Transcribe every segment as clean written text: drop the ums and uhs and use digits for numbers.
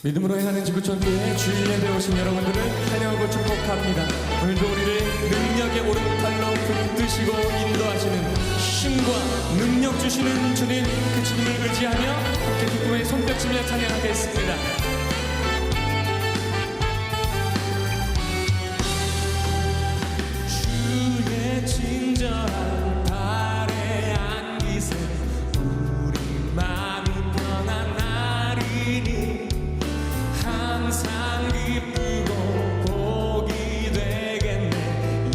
믿음으로 행하는 지구촌교회 주일 예배 오신 여러분들을 환영하고 축복합니다. 오늘도 우리를 능력의 오른팔로 붙드시고 인도하시는 힘과 능력 주시는 주님, 그 주님을 의지하며 함께 기쁨의 손뼉치며 찬양하겠습니다. 주의 친절한 발에 안기세 우리 마음이 편한 날이니 항상 기쁘고 복이 되겠네.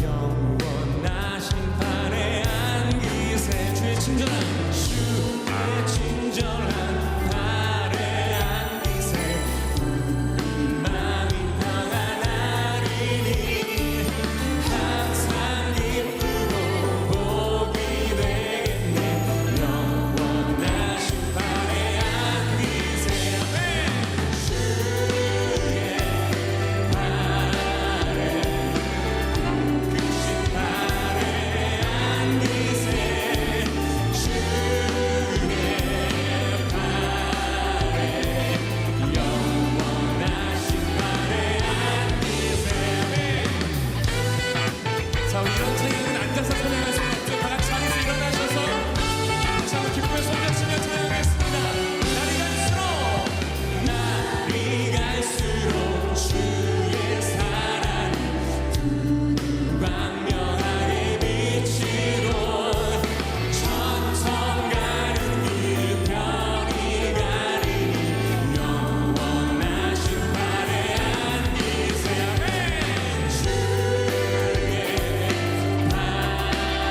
영원하신 발에 안기세 주의 친절한 발에 안기세 우리 마음이 편한 날이니 항상 기쁘고 복이 되겠네. 영원하신 발에 안기세 자, 우리 이런 찬양은 앉아서 찬양할 수 없죠. 다 같이 자리에서 일어나셔서 다시 한번 기쁨의 손뼉치며 찬양하겠습니다. 날이 갈수록 주의 사랑이 광명하게 비치고 천천 가는 길 별이 가리니 영원하신 발에 안기세. 주의 발에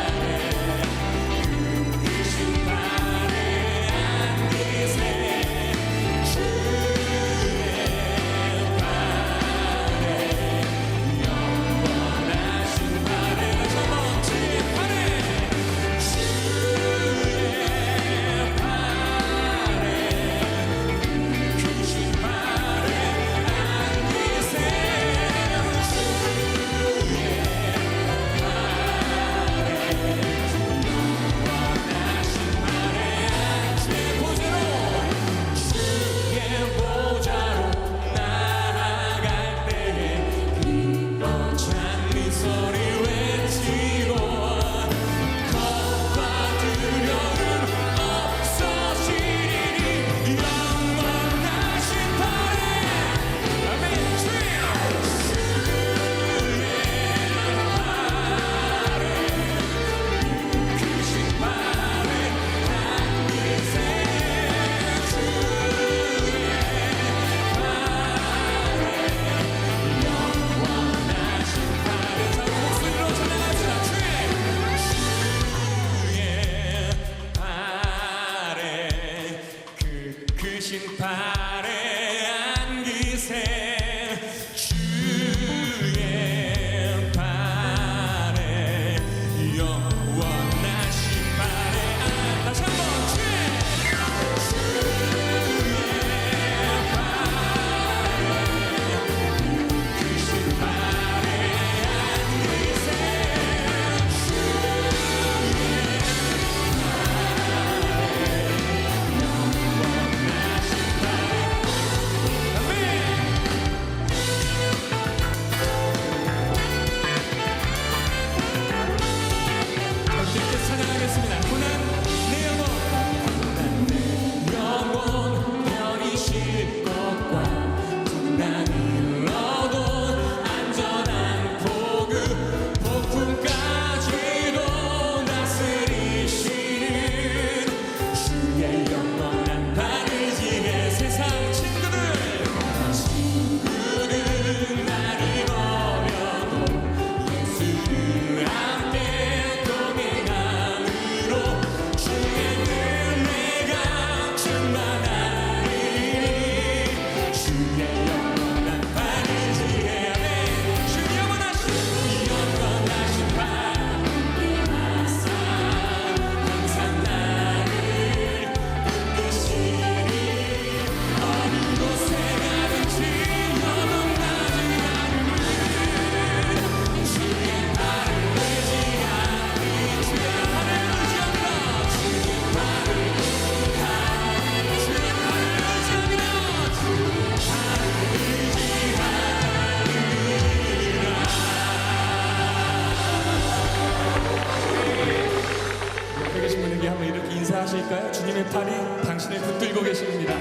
괜찮으실까요? 주님의 팔이 당신을 붙들고 계십니다.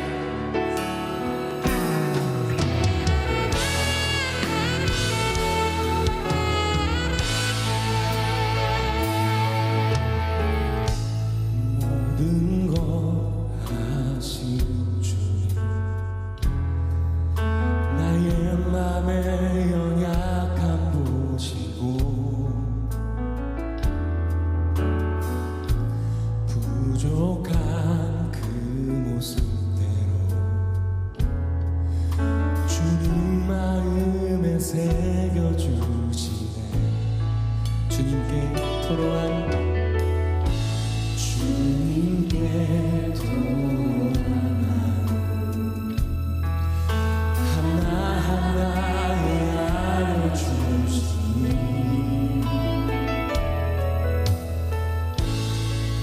모든 것 아시는 주님, 나의 맘의 연약함 보시고 부족한 그 모습대로 주님 마음에 새겨주시네. 주님께 토로한 주님께 돌아가는 하나하나에 알려주시니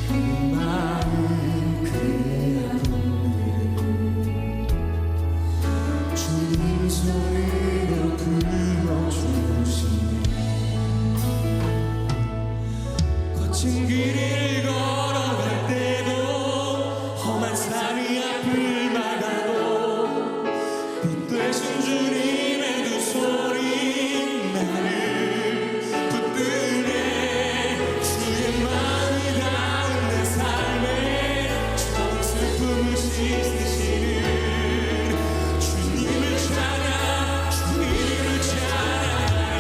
그 마음 그 아픔을 주님 소리로 불러주시니 거친 길을 걸어갈 때도 험한 산이 앞을 막아도 빛 되신 주님의 두 손이 나를 붙드네. 주의 마음이 닿은 내 삶에 전 슬픔을 씻으시는 주님을 찬양, 주님을 찬양해.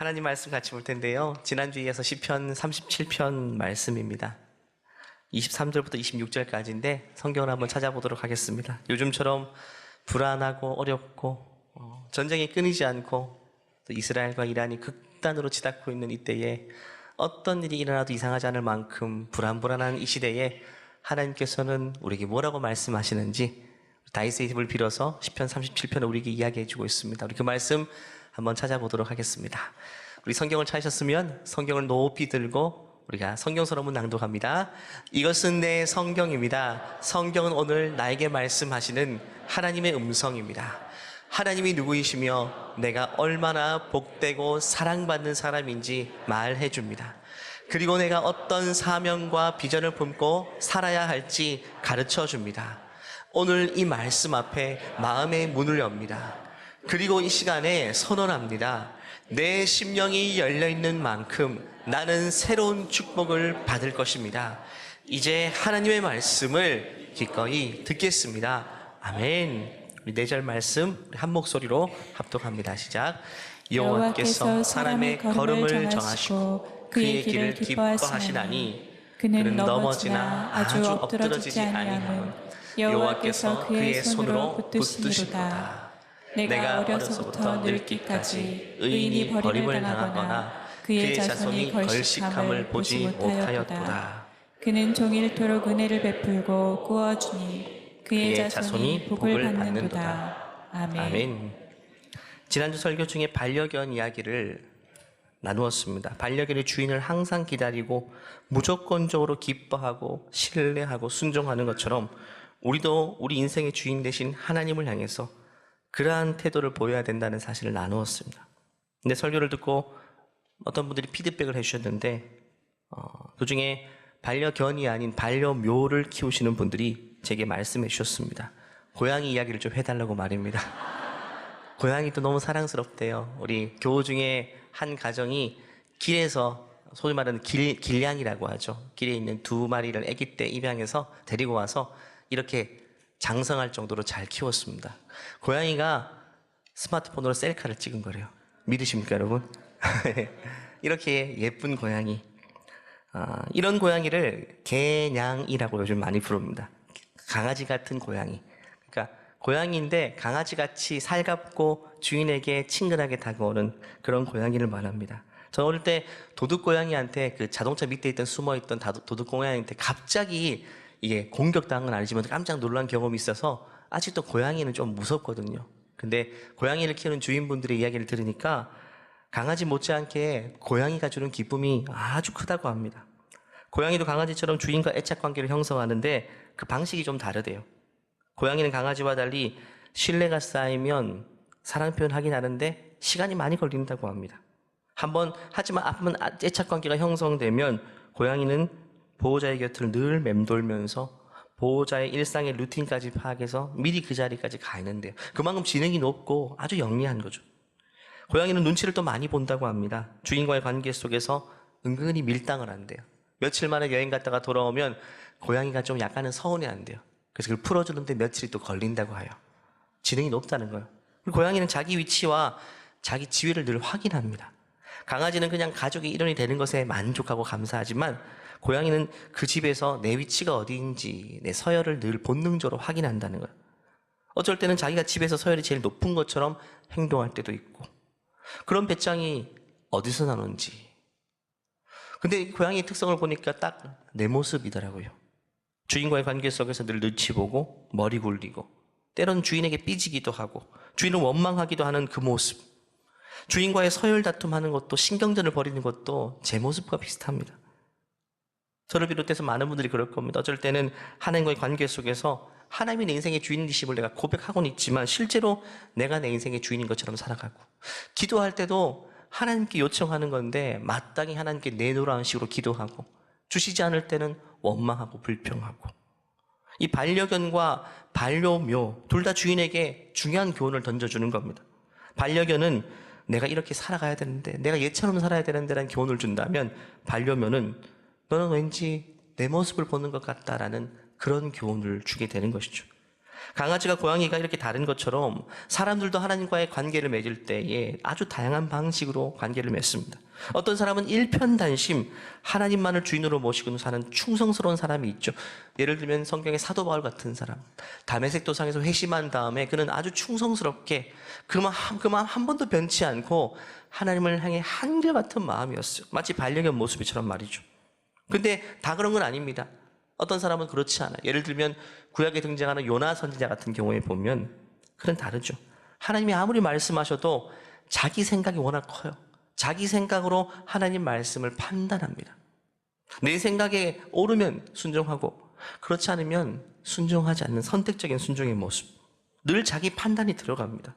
하나님 말씀 같이 볼 텐데요. 지난주에 이어서 시편 37편 말씀입니다. 23절부터 26절까지인데 성경을 한번 찾아보도록 하겠습니다. 요즘처럼 불안하고 어렵고 전쟁이 끊이지 않고 또 이스라엘과 이란이 극단으로 치닫고 있는 이때에 어떤 일이 일어나도 이상하지 않을 만큼 불안불안한 이 시대에 하나님께서는 우리에게 뭐라고 말씀하시는지 다윗의 입을 빌어서 시편 37편을 우리에게 이야기해 주고 있습니다. 우리 그 말씀 한번 찾아보도록 하겠습니다. 우리 성경을 찾으셨으면 성경을 높이 들고 우리가 성경서로문 낭독합니다. 이것은 내 성경입니다. 성경은 오늘 나에게 말씀하시는 하나님의 음성입니다. 하나님이 누구이시며 내가 얼마나 복되고 사랑받는 사람인지 말해 줍니다. 그리고 내가 어떤 사명과 비전을 품고 살아야 할지 가르쳐 줍니다. 오늘 이 말씀 앞에 마음의 문을 엽니다. 그리고 이 시간에 선언합니다. 내 심령이 열려있는 만큼 나는 새로운 축복을 받을 것입니다. 이제 하나님의 말씀을 기꺼이 듣겠습니다. 아멘. 우리 4절 말씀 한 목소리로 합독합니다. 시작. 여호와께서 사람의 걸음을 정하시고 그의 길을 기뻐하시나니 그는 넘어지나 아주 엎드러지지 아니함은 여호와께서 그의 손으로 붙드시리로다. 내가 어려서부터 늙기까지 의인이 버림을 당하거나 그의 자손이 걸식함을 보지 못하였도다. 그는 종일토록 은혜를 베풀고 구워주니 그의 자손이 복을 받는도다. 아멘. 아멘. 지난주 설교 중에 반려견 이야기를 나누었습니다. 반려견의 주인을 항상 기다리고 무조건적으로 기뻐하고 신뢰하고 순종하는 것처럼 우리도 우리 인생의 주인 되신 하나님을 향해서 그러한 태도를 보여야 된다는 사실을 나누었습니다. 근데 설교를 듣고 어떤 분들이 피드백을 해주셨는데 그중에 반려견이 아닌 반려묘를 키우시는 분들이 제게 말씀해 주셨습니다. 고양이 이야기를 좀 해달라고 말입니다. 고양이도 너무 사랑스럽대요. 우리 교우 중에 한 가정이 길에서 소위 말하는 길냥이라고 하죠. 길에 있는 2마리를 아기 때 입양해서 데리고 와서 이렇게 장성할 정도로 잘 키웠습니다. 고양이가 스마트폰으로 셀카를 찍은 거래요. 믿으십니까 여러분? 이렇게 예쁜 고양이, 이런 고양이를 개냥이라고 요즘 많이 부릅니다. 강아지 같은 고양이. 그러니까 고양이인데 강아지같이 살갑고 주인에게 친근하게 다가오는 그런 고양이를 말합니다. 저 어릴 때 도둑고양이한테 그 자동차 밑에 있던 숨어있던 도둑고양이한테 갑자기 이게 공격당한 건 아니지만 깜짝 놀란 경험이 있어서 아직도 고양이는 좀 무섭거든요. 근데 고양이를 키우는 주인분들의 이야기를 들으니까 강아지 못지않게 고양이가 주는 기쁨이 아주 크다고 합니다. 고양이도 강아지처럼 주인과 애착관계를 형성하는데 그 방식이 좀 다르대요. 고양이는 강아지와 달리 신뢰가 쌓이면 사랑 표현하긴 하는데 시간이 많이 걸린다고 합니다. 한번 애착관계가 형성되면 고양이는 보호자의 곁을 늘 맴돌면서 보호자의 일상의 루틴까지 파악해서 미리 그 자리까지 가 있는데요. 그만큼 지능이 높고 아주 영리한 거죠. 고양이는 눈치를 또 많이 본다고 합니다. 주인과의 관계 속에서 은근히 밀당을 한대요. 며칠 만에 여행 갔다가 돌아오면 고양이가 좀 약간은 서운해한대요. 그래서 그걸 풀어주는데 며칠이 또 걸린다고 해요. 지능이 높다는 거예요. 고양이는 자기 위치와 자기 지위를 늘 확인합니다. 강아지는 그냥 가족의 일원이 되는 것에 만족하고 감사하지만 고양이는 그 집에서 내 위치가 어디인지 내 서열을 늘 본능적으로 확인한다는 거예요. 어쩔 때는 자기가 집에서 서열이 제일 높은 것처럼 행동할 때도 있고 그런 배짱이 어디서 나는지. 근데 이 고양이의 특성을 보니까 딱 내 모습이더라고요. 주인과의 관계 속에서 늘 눈치 보고 머리 굴리고 때론 주인에게 삐지기도 하고 주인을 원망하기도 하는 그 모습. 주인과의 서열 다툼하는 것도 신경전을 벌이는 것도 제 모습과 비슷합니다. 저를 비롯해서 많은 분들이 그럴 겁니다. 어쩔 때는 하나님과의 관계 속에서 하나님이 내 인생의 주인이심을 내가 고백하고는 있지만 실제로 내가 내 인생의 주인인 것처럼 살아가고 기도할 때도 하나님께 요청하는 건데 마땅히 하나님께 내놓으라는 식으로 기도하고 주시지 않을 때는 원망하고 불평하고 이 반려견과 반려묘 둘 다 주인에게 중요한 교훈을 던져주는 겁니다. 반려견은 내가 이렇게 살아가야 되는데 내가 얘처럼 살아야 되는데 라는 교훈을 준다면 반려묘는 너는 왠지 내 모습을 보는 것 같다라는 그런 교훈을 주게 되는 것이죠. 강아지가 고양이가 이렇게 다른 것처럼 사람들도 하나님과의 관계를 맺을 때에 아주 다양한 방식으로 관계를 맺습니다. 어떤 사람은 일편단심 하나님만을 주인으로 모시고 사는 충성스러운 사람이 있죠. 예를 들면 성경의 사도 바울 같은 사람, 다메섹 도상에서 회심한 다음에 그는 아주 충성스럽게 그 마음 한 번도 변치 않고 하나님을 향해 한결같은 마음이었어요. 마치 반려견 모습이처럼 말이죠. 근데 다 그런 건 아닙니다. 어떤 사람은 그렇지 않아요. 예를 들면 구약에 등장하는 요나 선지자 같은 경우에 보면 그는 다르죠. 하나님이 아무리 말씀하셔도 자기 생각이 워낙 커요. 자기 생각으로 하나님 말씀을 판단합니다. 내 생각에 오르면 순종하고 그렇지 않으면 순종하지 않는 선택적인 순종의 모습. 늘 자기 판단이 들어갑니다.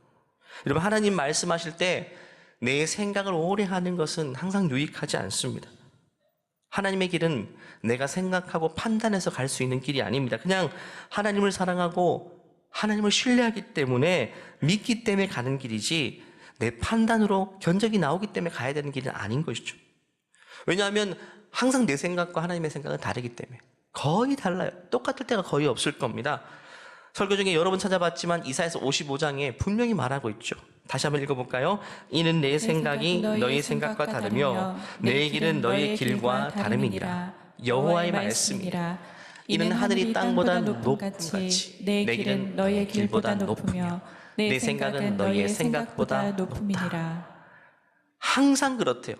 여러분, 하나님 말씀하실 때 내 생각을 오래 하는 것은 항상 유익하지 않습니다. 하나님의 길은 내가 생각하고 판단해서 갈 수 있는 길이 아닙니다. 그냥 하나님을 사랑하고 하나님을 신뢰하기 때문에 믿기 때문에 가는 길이지 내 판단으로 견적이 나오기 때문에 가야 되는 길은 아닌 것이죠. 왜냐하면 항상 내 생각과 하나님의 생각은 다르기 때문에 거의 달라요. 똑같을 때가 거의 없을 겁니다. 설교 중에 여러 번 찾아봤지만 이사야서 55장에 분명히 말하고 있죠. 다시 한번 읽어볼까요? 이는 내 생각이 너희 생각과 다르며 내 길은 너희의 길과 다름이니라. 여호와의 말씀이라. 이는 하늘이 땅보다 높은 같이 내 길은 너희의 길보다 높으며 내 생각은 너희의 생각보다 높음이니라. 항상 그렇대요.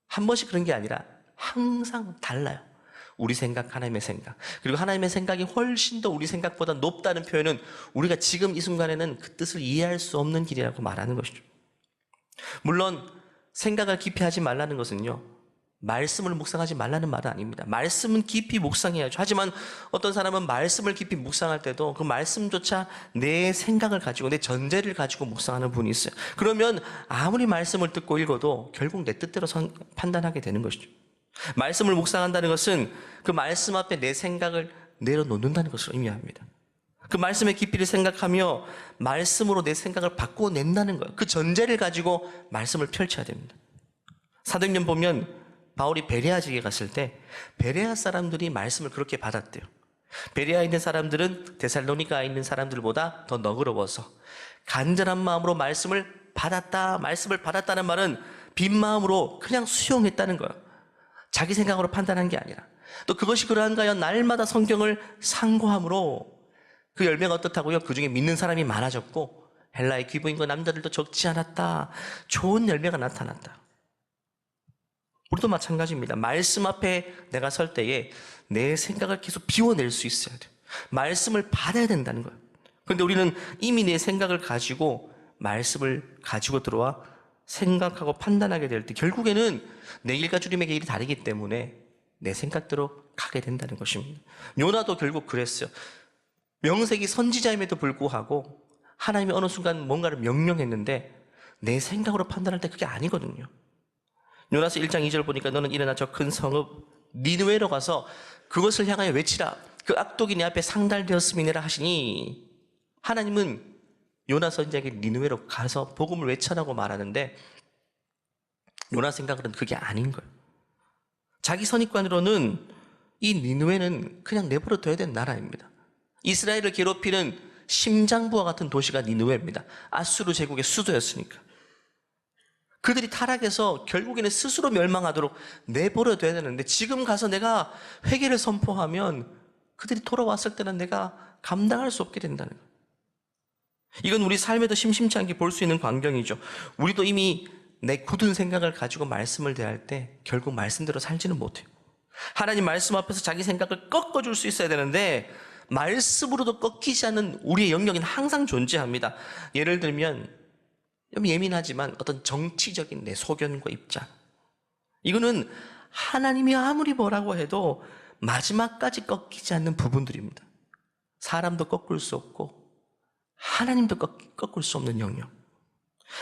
한 번씩 그런 게 아니라 항상 달라요. 우리 생각, 하나님의 생각. 그리고 하나님의 생각이 훨씬 더 우리 생각보다 높다는 표현은 우리가 지금 이 순간에는 그 뜻을 이해할 수 없는 길이라고 말하는 것이죠. 물론 생각을 깊이 하지 말라는 것은요, 말씀을 묵상하지 말라는 말은 아닙니다. 말씀은 깊이 묵상해야죠. 하지만 어떤 사람은 말씀을 깊이 묵상할 때도 그 말씀조차 내 생각을 가지고 내 전제를 가지고 묵상하는 분이 있어요. 그러면 아무리 말씀을 듣고 읽어도 결국 내 뜻대로 판단하게 되는 것이죠. 말씀을 묵상한다는 것은 그 말씀 앞에 내 생각을 내려놓는다는 것을 의미합니다. 그 말씀의 깊이를 생각하며 말씀으로 내 생각을 바꿔낸다는 거예요. 그 전제를 가지고 말씀을 펼쳐야 됩니다. 사도행전 보면 바울이 베레아 지역에 갔을 때 베레아 사람들이 말씀을 그렇게 받았대요. 베레아에 있는 사람들은 데살로니가에 있는 사람들보다 더 너그러워서 간절한 마음으로 말씀을 받았다는 말은 빈 마음으로 그냥 수용했다는 거예요. 자기 생각으로 판단한 게 아니라. 또 그것이 그러한가요? 날마다 성경을 상고함으로 그 열매가 어떻다고요? 그 중에 믿는 사람이 많아졌고 헬라의 귀부인과 남자들도 적지 않았다. 좋은 열매가 나타났다. 우리도 마찬가지입니다. 말씀 앞에 내가 설 때에 내 생각을 계속 비워낼 수 있어야 돼요. 말씀을 받아야 된다는 거예요. 그런데 우리는 이미 내 생각을 가지고 말씀을 가지고 들어와 생각하고 판단하게 될 때 결국에는 내 길과 주님의 길이 다르기 때문에 내 생각대로 가게 된다는 것입니다. 요나도 결국 그랬어요. 명색이 선지자임에도 불구하고 하나님이 어느 순간 뭔가를 명령했는데 내 생각으로 판단할 때 그게 아니거든요. 요나서 1장 2절 보니까 너는 일어나 저 큰 성읍 니느웨로 가서 그것을 향하여 외치라. 그 악독이 내 앞에 상달되었음이니라 하시니 하나님은 요나 선지자에게 니느웨로 가서 복음을 외쳐라고 말하는데 요나 생각으로는 그게 아닌 거예요. 자기 선입관으로는 이 니느웨는 그냥 내버려 둬야 되는 나라입니다. 이스라엘을 괴롭히는 심장부와 같은 도시가 니느웨입니다. 아수르 제국의 수도였으니까. 그들이 타락해서 결국에는 스스로 멸망하도록 내버려 둬야 되는데 지금 가서 내가 회개를 선포하면 그들이 돌아왔을 때는 내가 감당할 수 없게 된다는 거예요. 이건 우리 삶에도 심심치 않게 볼 수 있는 광경이죠. 우리도 이미 내 굳은 생각을 가지고 말씀을 대할 때 결국 말씀대로 살지는 못해요. 하나님 말씀 앞에서 자기 생각을 꺾어줄 수 있어야 되는데 말씀으로도 꺾이지 않는 우리의 영역은 항상 존재합니다. 예를 들면 좀 예민하지만 어떤 정치적인 내 소견과 입장, 이거는 하나님이 아무리 뭐라고 해도 마지막까지 꺾이지 않는 부분들입니다. 사람도 꺾을 수 없고 하나님도 꺾을 수 없는 영역.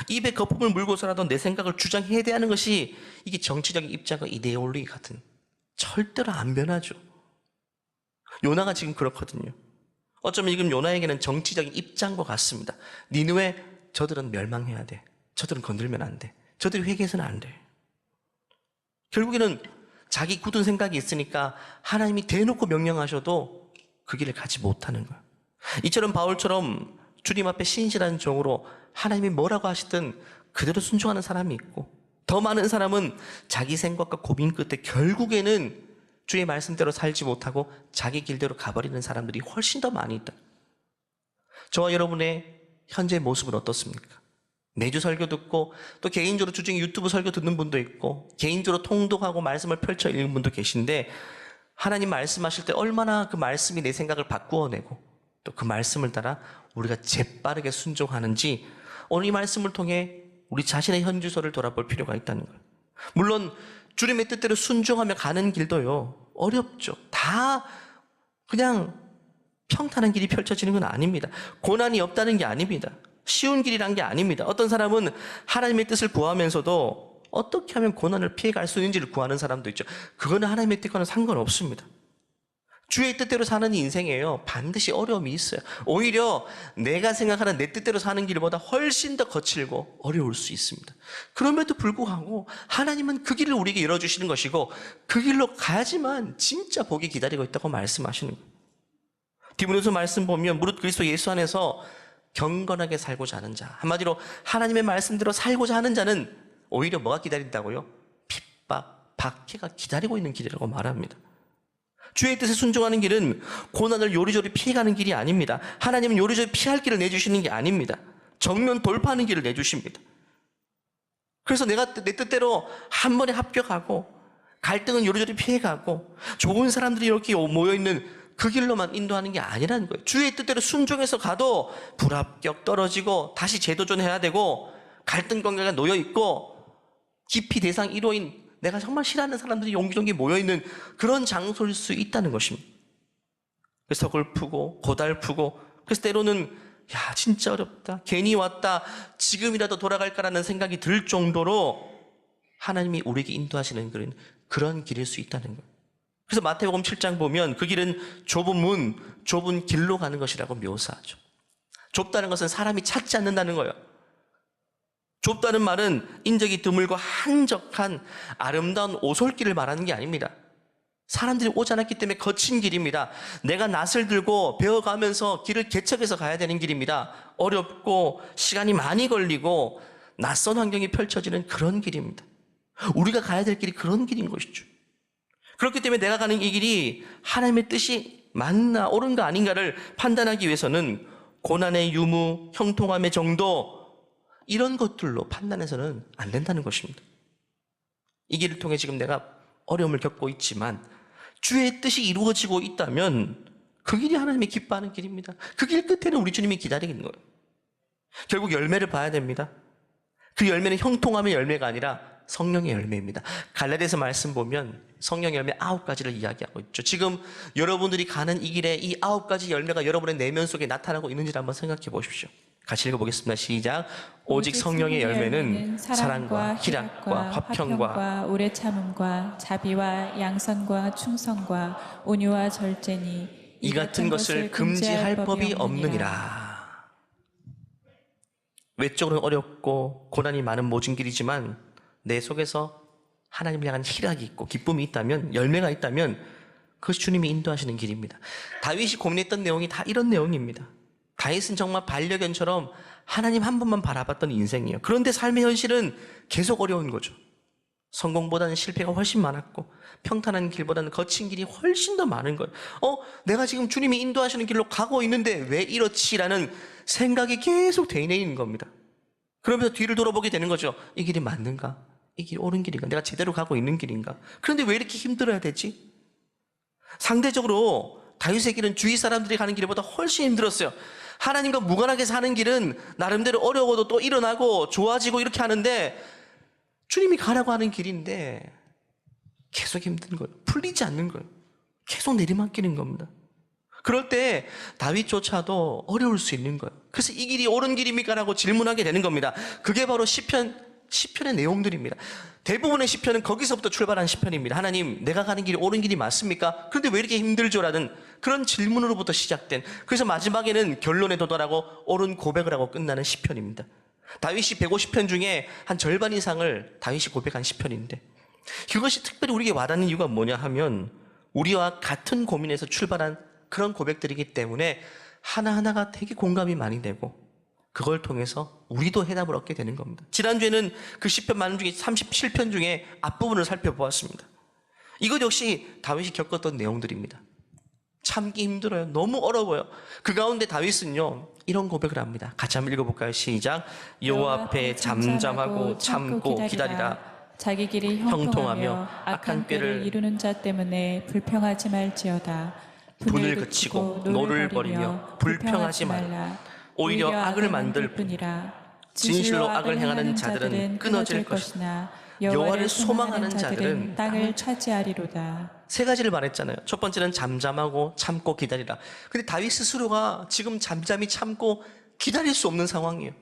입에 거품을 물고서라도 내 생각을 주장해야 하는 것이 이게 정치적인 입장과 이데올로기 같은, 절대로 안 변하죠. 요나가 지금 그렇거든요. 어쩌면 지금 요나에게는 정치적인 입장과 같습니다. 니느웨, 저들은 멸망해야 돼. 저들은 건들면 안 돼. 저들이 회개해서는 안 돼. 결국에는 자기 굳은 생각이 있으니까 하나님이 대놓고 명령하셔도 그 길을 가지 못하는 거예요. 이처럼 바울처럼 주님 앞에 신실한 종으로 하나님이 뭐라고 하시든 그대로 순종하는 사람이 있고, 더 많은 사람은 자기 생각과 고민 끝에 결국에는 주의 말씀대로 살지 못하고 자기 길대로 가버리는 사람들이 훨씬 더 많이 있다. 저와 여러분의 현재 모습은 어떻습니까? 매주 설교 듣고 또 개인적으로 주중에 유튜브 설교 듣는 분도 있고 개인적으로 통독하고 말씀을 펼쳐 읽는 분도 계신데, 하나님 말씀하실 때 얼마나 그 말씀이 내 생각을 바꾸어내고 또 그 말씀을 따라 우리가 재빠르게 순종하는지, 오늘 이 말씀을 통해 우리 자신의 현주소를 돌아볼 필요가 있다는 거예요. 물론 주님의 뜻대로 순종하며 가는 길도요, 어렵죠. 다 그냥 평탄한 길이 펼쳐지는 건 아닙니다. 고난이 없다는 게 아닙니다. 쉬운 길이란 게 아닙니다. 어떤 사람은 하나님의 뜻을 구하면서도 어떻게 하면 고난을 피해갈 수 있는지를 구하는 사람도 있죠. 그거는 하나님의 뜻과는 상관없습니다. 주의 뜻대로 사는 인생이에요. 반드시 어려움이 있어요. 오히려 내가 생각하는 내 뜻대로 사는 길보다 훨씬 더 거칠고 어려울 수 있습니다. 그럼에도 불구하고 하나님은 그 길을 우리에게 열어주시는 것이고 그 길로 가야지만 진짜 복이 기다리고 있다고 말씀하시는 거예요. 디모데후서 말씀 보면 무릇 그리스도 예수 안에서 경건하게 살고자 하는 자, 한마디로 하나님의 말씀대로 살고자 하는 자는 오히려 뭐가 기다린다고요? 핍박, 박해가 기다리고 있는 길이라고 말합니다. 주의 뜻에 순종하는 길은 고난을 요리조리 피해가는 길이 아닙니다. 하나님은 요리조리 피할 길을 내주시는 게 아닙니다. 정면 돌파하는 길을 내주십니다. 그래서 내가 내 뜻대로 한 번에 합격하고 갈등은 요리조리 피해가고 좋은 사람들이 이렇게 모여있는 그 길로만 인도하는 게 아니라는 거예요. 주의 뜻대로 순종해서 가도 불합격 떨어지고 다시 재도전해야 되고 갈등 관계가 놓여있고 기피 대상 1호인 내가 정말 싫어하는 사람들이 옹기종기 모여있는 그런 장소일 수 있다는 것입니다. 그래서 서글프고 고달프고, 그래서 때로는 야 진짜 어렵다, 괜히 왔다, 지금이라도 돌아갈까라는 생각이 들 정도로 하나님이 우리에게 인도하시는 그런 길일 수 있다는 거예요. 그래서 마태복음 7장 보면 그 길은 좁은 문, 좁은 길로 가는 것이라고 묘사하죠. 좁다는 것은 사람이 찾지 않는다는 거예요. 좁다는 말은 인적이 드물고 한적한 아름다운 오솔길을 말하는 게 아닙니다. 사람들이 오지 않았기 때문에 거친 길입니다. 내가 낫을 들고 배워가면서 길을 개척해서 가야 되는 길입니다. 어렵고 시간이 많이 걸리고 낯선 환경이 펼쳐지는 그런 길입니다. 우리가 가야 될 길이 그런 길인 것이죠. 그렇기 때문에 내가 가는 이 길이 하나님의 뜻이 맞나 옳은가 아닌가를 판단하기 위해서는 고난의 유무, 형통함의 정도, 이런 것들로 판단해서는 안 된다는 것입니다. 이 길을 통해 지금 내가 어려움을 겪고 있지만 주의 뜻이 이루어지고 있다면 그 길이 하나님이 기뻐하는 길입니다. 그 길 끝에는 우리 주님이 기다리고 있는 거예요. 결국 열매를 봐야 됩니다. 그 열매는 형통함의 열매가 아니라 성령의 열매입니다. 갈라디아서 말씀 보면 성령 열매 9가지를 이야기하고 있죠. 지금 여러분들이 가는 이 길에 이 9가지 열매가 여러분의 내면 속에 나타나고 있는지를 한번 생각해 보십시오. 같이 읽어보겠습니다. 시작. 오직 성령의 열매는 사랑과 희락과 화평과 오래 참음과 자비와 양선과 충성과 온유와 절제니 이 같은 것을 금지할 법이 없느니라. 외적으로는 어렵고 고난이 많은 모진 길이지만 내 속에서 하나님을 향한 희락이 있고 기쁨이 있다면, 열매가 있다면 그것이 주님이 인도하시는 길입니다. 다윗이 고민했던 내용이 다 이런 내용입니다. 다윗은 정말 반려견처럼 하나님 한 번만 바라봤던 인생이에요. 그런데 삶의 현실은 계속 어려운 거죠. 성공보다는 실패가 훨씬 많았고 평탄한 길보다는 거친 길이 훨씬 더 많은 거예요. 내가 지금 주님이 인도하시는 길로 가고 있는데 왜 이렇지라는 생각이 계속 되뇌이는 겁니다. 그러면서 뒤를 돌아보게 되는 거죠. 이 길이 맞는가? 이 길이 옳은 길인가? 내가 제대로 가고 있는 길인가? 그런데 왜 이렇게 힘들어야 되지? 상대적으로 다윗의 길은 주위 사람들이 가는 길보다 훨씬 힘들었어요. 하나님과 무관하게 사는 길은 나름대로 어려워도 또 일어나고 좋아지고 이렇게 하는데, 주님이 가라고 하는 길인데 계속 힘든 거예요. 풀리지 않는 거예요. 계속 내리막기는 겁니다. 그럴 때 다윗조차도 어려울 수 있는 거예요. 그래서 이 길이 옳은 길입니까? 라고 질문하게 되는 겁니다. 그게 바로 시편의 내용들입니다. 대부분의 시편은 거기서부터 출발한 시편입니다. 하나님, 내가 가는 길이 옳은 길이 맞습니까? 그런데 왜 이렇게 힘들죠? 라는 그런 질문으로부터 시작된, 그래서 마지막에는 결론에 도달하고 옳은 고백을 하고 끝나는 시편입니다. 다윗이 150편 중에 한 절반 이상을 다윗이 고백한 시편인데, 이것이 특별히 우리에게 와닿는 이유가 뭐냐 하면 우리와 같은 고민에서 출발한 그런 고백들이기 때문에 하나하나가 되게 공감이 많이 되고 그걸 통해서 우리도 해답을 얻게 되는 겁니다. 지난주에는 그 시편 많은 중에 37편 중에 앞부분을 살펴보았습니다. 이것 역시 다윗이 겪었던 내용들입니다. 참기 힘들어요. 너무 어려워요. 그 가운데 다윗은요 이런 고백을 합니다. 같이 한번 읽어볼까요? 시작. 여호와 앞에 잠잠하고 참고 기다리라. 자기 길이 형통하며 악한 꾀를 이루는 자 때문에 불평하지 말지어다. 분을 그치고 노를 버리며 불평하지 말라. 오히려 악을 만들 뿐이라. 진실로 악을 행하는 자들은 끊어질 것이나 여호와를 소망하는 자들은 땅을 차지하리로다. 세 가지를 말했잖아요. 첫 번째는 잠잠하고 참고 기다리라. 근데 다윗 스스로가 지금 잠잠히 참고 기다릴 수 없는 상황이에요.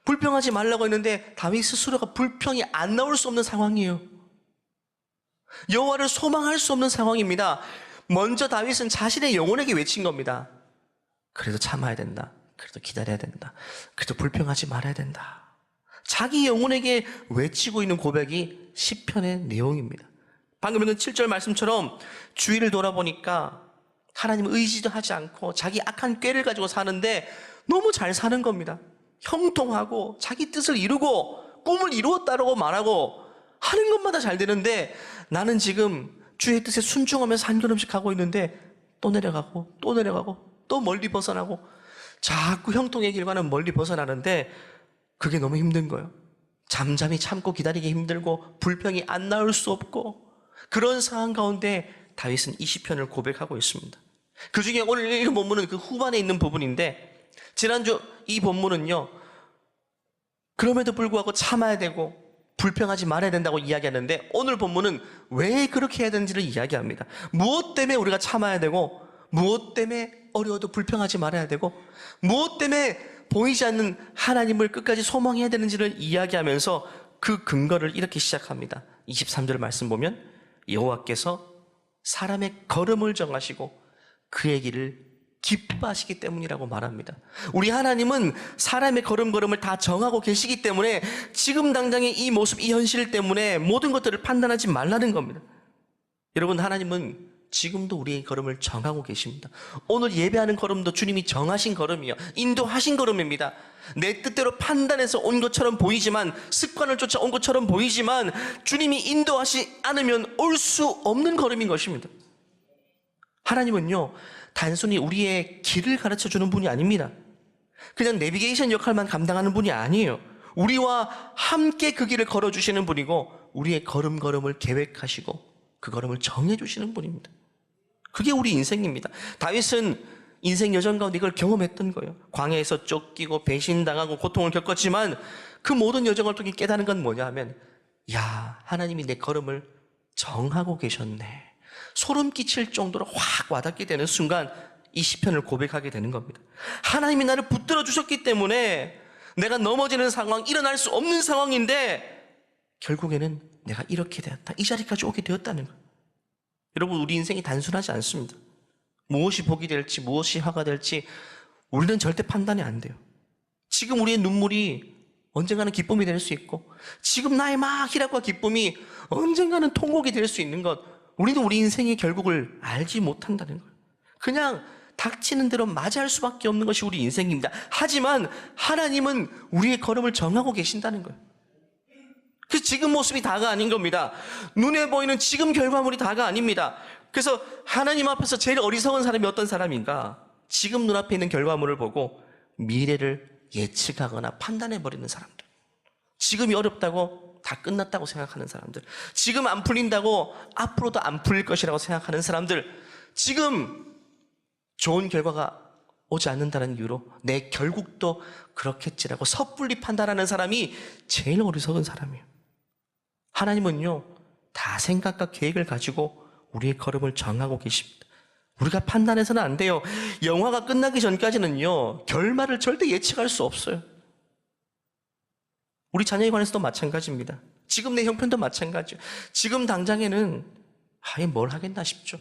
불평하지 말라고 했는데 다윗 스스로가 불평이 안 나올 수 없는 상황이에요. 여호와를 소망할 수 없는 상황입니다. 먼저 다윗은 자신의 영혼에게 외친 겁니다. 그래도 참아야 된다. 그래도 기다려야 된다. 그래도 불평하지 말아야 된다. 자기 영혼에게 외치고 있는 고백이 시편의 내용입니다. 방금 읽은 7절 말씀처럼 주위를 돌아보니까 하나님을 의지도 하지 않고 자기 악한 꾀를 가지고 사는데 너무 잘 사는 겁니다. 형통하고 자기 뜻을 이루고 꿈을 이루었다라고 말하고 하는 것마다 잘 되는데 나는 지금 주의 뜻에 순종하면서 한 걸음씩 가고 있는데 또 내려가고 또 내려가고 또 멀리 벗어나고 자꾸 형통의 길과는 멀리 벗어나는데 그게 너무 힘든 거예요. 잠잠히 참고 기다리기 힘들고 불평이 안 나올 수 없고 그런 상황 가운데 다윗은 이 시편을 고백하고 있습니다. 그 중에 오늘 읽은 본문은 그 후반에 있는 부분인데 지난주 이 본문은요 그럼에도 불구하고 참아야 되고 불평하지 말아야 된다고 이야기하는데 오늘 본문은 왜 그렇게 해야 되는지를 이야기합니다. 무엇 때문에 우리가 참아야 되고 무엇 때문에 어려워도 불평하지 말아야 되고 무엇 때문에 보이지 않는 하나님을 끝까지 소망해야 되는지를 이야기하면서 그 근거를 이렇게 시작합니다. 23절 말씀 보면 여호와께서 사람의 걸음을 정하시고 그의 길을 기뻐하시기 때문이라고 말합니다. 우리 하나님은 사람의 걸음걸음을 다 정하고 계시기 때문에 지금 당장의 이 모습, 이 현실 때문에 모든 것들을 판단하지 말라는 겁니다. 여러분, 하나님은 지금도 우리의 걸음을 정하고 계십니다. 오늘 예배하는 걸음도 주님이 정하신 걸음이요, 인도하신 걸음입니다. 내 뜻대로 판단해서 온 것처럼 보이지만, 습관을 쫓아 온 것처럼 보이지만 주님이 인도하지 않으면 올 수 없는 걸음인 것입니다. 하나님은요 단순히 우리의 길을 가르쳐주는 분이 아닙니다. 그냥 내비게이션 역할만 감당하는 분이 아니에요. 우리와 함께 그 길을 걸어주시는 분이고 우리의 걸음걸음을 계획하시고 그 걸음을 정해주시는 분입니다. 그게 우리 인생입니다. 다윗은 인생 여정 가운데 이걸 경험했던 거예요. 광야에서 쫓기고 배신당하고 고통을 겪었지만 그 모든 여정을 통해 깨달은 건 뭐냐 하면, 야, 하나님이 내 걸음을 정하고 계셨네. 소름 끼칠 정도로 확 와닿게 되는 순간 이 시편을 고백하게 되는 겁니다. 하나님이 나를 붙들어 주셨기 때문에 내가 넘어지는 상황, 일어날 수 없는 상황인데 결국에는 내가 이렇게 되었다, 이 자리까지 오게 되었다는 거예요. 여러분, 우리 인생이 단순하지 않습니다. 무엇이 복이 될지 무엇이 화가 될지 우리는 절대 판단이 안 돼요. 지금 우리의 눈물이 언젠가는 기쁨이 될 수 있고, 지금 나의 막 희락과 기쁨이 언젠가는 통곡이 될 수 있는 것, 우리는 우리 인생의 결국을 알지 못한다는 거예요. 그냥 닥치는 대로 맞이할 수밖에 없는 것이 우리 인생입니다. 하지만 하나님은 우리의 걸음을 정하고 계신다는 거예요. 그래서 지금 모습이 다가 아닌 겁니다. 눈에 보이는 지금 결과물이 다가 아닙니다. 그래서 하나님 앞에서 제일 어리석은 사람이 어떤 사람인가? 지금 눈앞에 있는 결과물을 보고 미래를 예측하거나 판단해버리는 사람들. 지금이 어렵다고 다 끝났다고 생각하는 사람들. 지금 안 풀린다고 앞으로도 안 풀릴 것이라고 생각하는 사람들. 지금 좋은 결과가 오지 않는다는 이유로 내 결국도 그렇겠지라고 섣불리 판단하는 사람이 제일 어리석은 사람이에요. 하나님은요 다 생각과 계획을 가지고 우리의 걸음을 정하고 계십니다. 우리가 판단해서는 안 돼요. 영화가 끝나기 전까지는요 결말을 절대 예측할 수 없어요. 우리 자녀에 관해서도 마찬가지입니다. 지금 내 형편도 마찬가지예요. 지금 당장에는 뭘 하겠나 싶죠.